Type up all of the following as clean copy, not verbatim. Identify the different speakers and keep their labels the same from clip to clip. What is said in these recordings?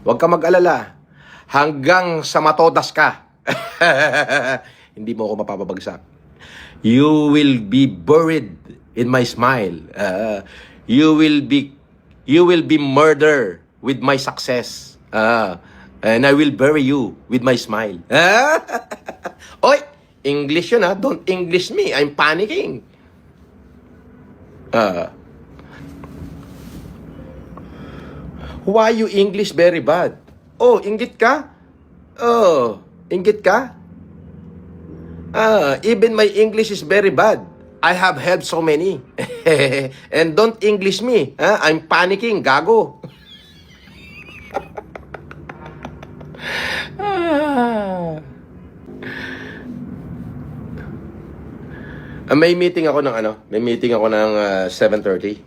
Speaker 1: Huwag ka mag-alala. Hanggang sa matodas ka. Hindi mo ako mapapabagsak. You will be buried in my smile. You will be murdered with my success. And I will bury you with my smile. Oy, English yun ha. Don't English me. I'm panicking. Why you English very bad? Oh, inggit ka? Oh, inggit ka? Even my English is very bad. I have helped so many. And don't English me. I'm panicking, gago. May meeting ako ng may meeting ako ng 7:30.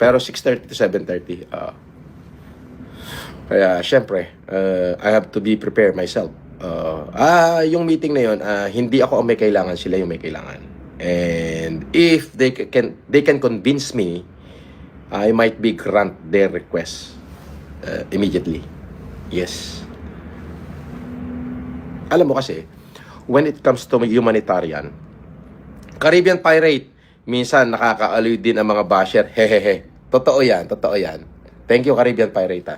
Speaker 1: Pero 6:30 to 7:30. Kaya syempre, I have to be prepared myself. Yung meeting na yun, hindi ako ang may kailangan, sila yung may kailangan. And if they can convince me, I might be grant their request immediately. Yes. Alam mo kasi, when it comes to humanitarian, Caribbean Pirate, minsan nakakaaliw din ang mga basher. Hehehe. Totoo yan, totoo yan. Thank you, Caribbean Pirate.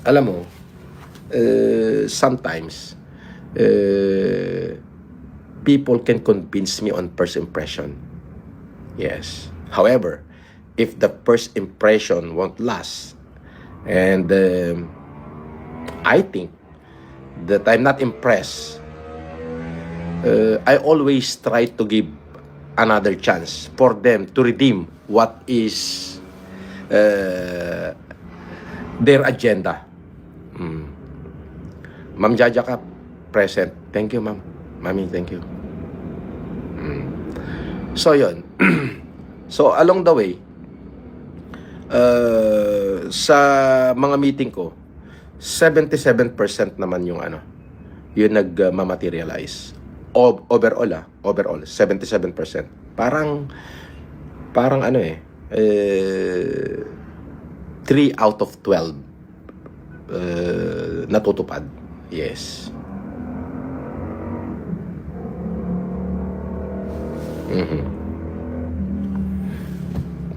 Speaker 1: Alam mo, sometimes, people can convince me on first impression. Yes. However, if the first impression won't last, and I think that I'm not impressed, I always try to give another chance for them to redeem what is their agenda. Ma'am Jaja Cap, present. Thank you, ma'am. Mami, thank you. So, yun. So, along the way, sa mga meeting ko, 77% naman yung yung nag-materialize. Overall, 77%. Parang 3 out of 12 natutupad. Yes.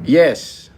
Speaker 1: Yes.